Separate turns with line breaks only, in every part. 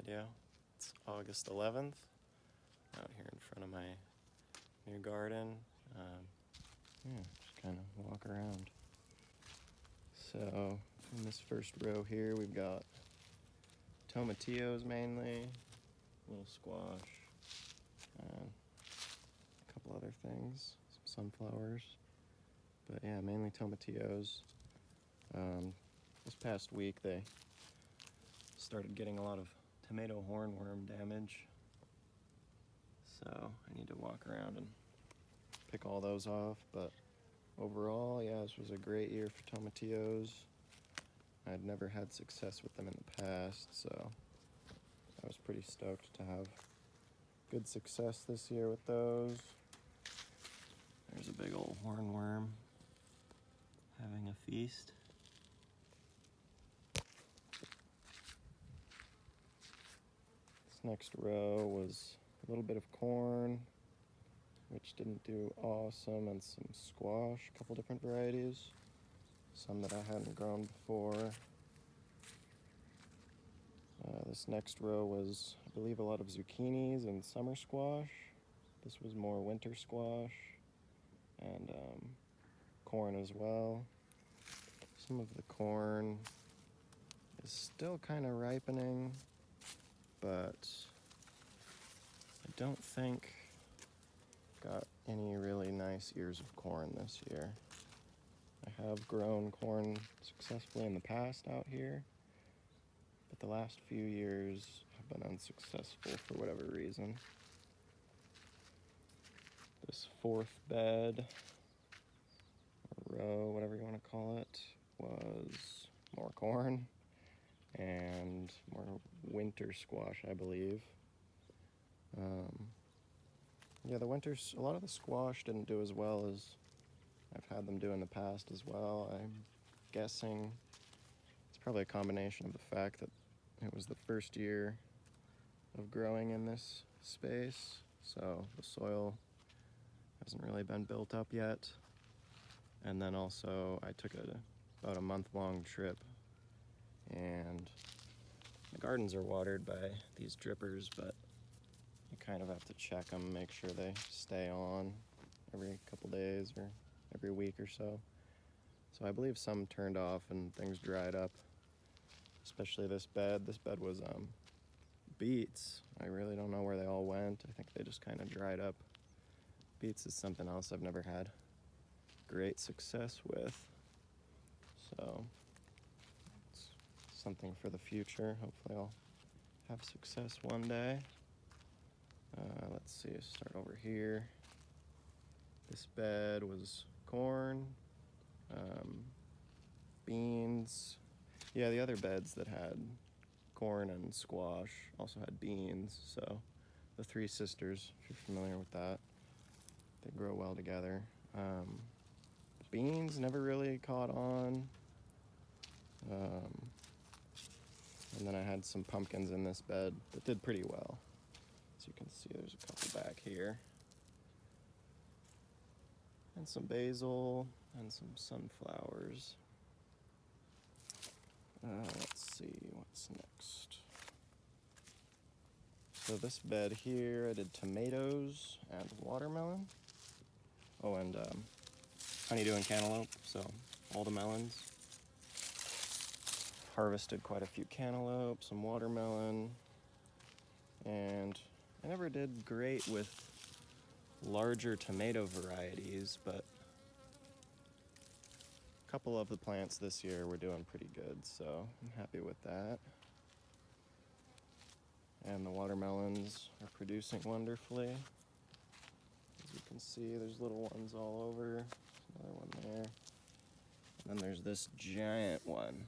video. It's August 11th, out here in front of my new garden. Just kind of walk around. So, in this first row here, we've got tomatillos mainly, a little squash, and a couple other things, some sunflowers. But yeah, mainly tomatillos. This past week they started getting a lot of tomato hornworm damage, so I need to walk around and pick all those off. But overall, yeah, this was a great year for tomatillos. I'd never had success with them in the past, so I was pretty stoked to have good success this year with those. There's a big old hornworm having a feast. This next row was a little bit of corn, which didn't do awesome, and some squash, a couple different varieties, some that I hadn't grown before. This next row was, I believe, a lot of zucchinis and summer squash. This was more winter squash, and corn as well. Some of the corn is still kind of ripening, but I don't think got any really nice ears of corn this year. I have grown corn successfully in the past out here, but the last few years have been unsuccessful for whatever reason. This fourth bed, or row, whatever you want to call it, was more corn and more winter squash, I believe. Yeah, a lot of the squash didn't do as well as I've had them do in the past as well. I'm guessing it's probably a combination of the fact that it was the first year of growing in this space, so the soil hasn't really been built up yet. And then also I took about a month-long trip, and the gardens are watered by these drippers, but you kind of have to check them, make sure they stay on every couple days or every week or so. So I believe some turned off and things dried up, especially this bed. This bed was beets. I really don't know where they all went. I think they just kind of dried up. Beets is something else I've never had great success with, so it's something for the future. Hopefully I'll have success one day. Let's see, start over here. This bed was corn, beans. Yeah, the other beds that had corn and squash also had beans, so the Three Sisters, if you're familiar with that, they grow well together. Beans never really caught on. And then I had some pumpkins in this bed that did pretty well. As you can see, there's a couple back here. And some basil and some sunflowers. Let's see, what's next? So this bed here, I did tomatoes and watermelon. Oh, and honeydew and cantaloupe, so all the melons. Harvested quite a few cantaloupe, some watermelon, and I never did great with larger tomato varieties, but a couple of the plants this year were doing pretty good, so I'm happy with that. And the watermelons are producing wonderfully. As you can see, there's little ones all over. There's another one there. And then there's this giant one,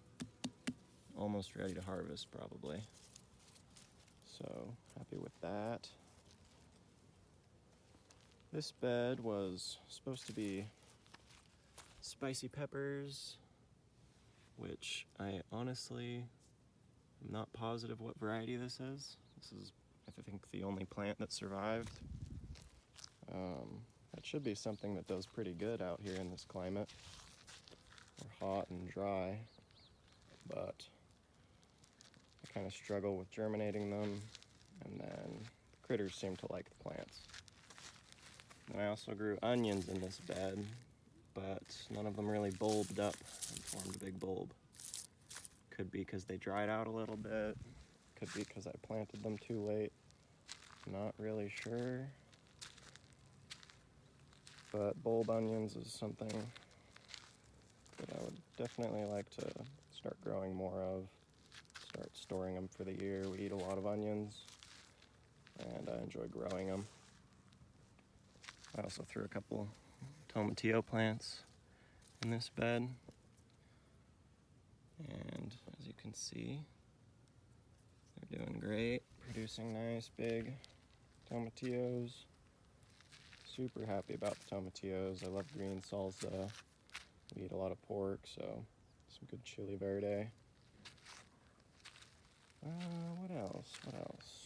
almost ready to harvest probably. So happy with that. This bed was supposed to be spicy peppers, which I honestly am not positive what variety this is. This is, I think, the only plant that survived. That should be something that does pretty good out here in this climate. We're hot and dry, but I kind of struggle with germinating them, and then the critters seem to like the plants. And I also grew onions in this bed, but none of them really bulbed up and formed a big bulb. Could be because they dried out a little bit, could be because I planted them too late, not really sure. But bulb onions is something that I would definitely like to start growing more of, start storing them for the year. We eat a lot of onions, and I enjoy growing them. I also threw a couple tomatillo plants in this bed, and as you can see, they're doing great, producing nice big tomatillos. Super happy about the tomatillos. I love green salsa. We eat a lot of pork, so some good chili verde. What else? What else?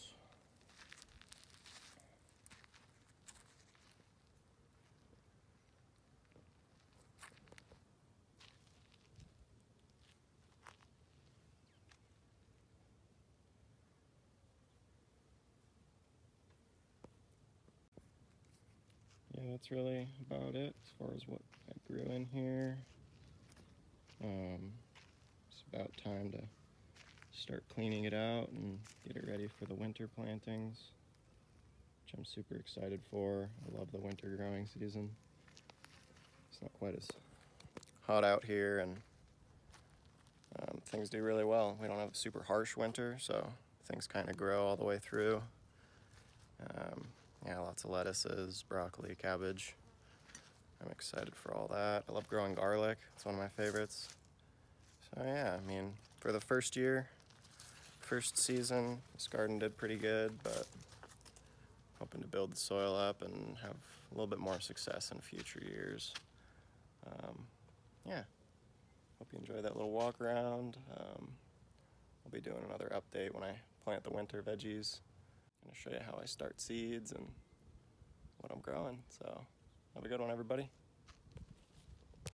Yeah, that's really about it as far as what I grew in here. It's about time to start cleaning it out and get it ready for the winter plantings, which I'm super excited for. I love the winter growing season. It's not quite as hot out here, and things do really well. We don't have a super harsh winter, so things kind of grow all the way through. Yeah, lots of lettuces, broccoli, cabbage. I'm excited for all that. I love growing garlic. It's one of my favorites. So yeah, I mean, for the first year, first season, this garden did pretty good, but hoping to build the soil up and have a little bit more success in future years. Yeah, hope you enjoyed that little walk around. I'll be doing another update when I plant the winter veggies. I'm gonna show you how I start seeds and what I'm growing. So have a good one, everybody.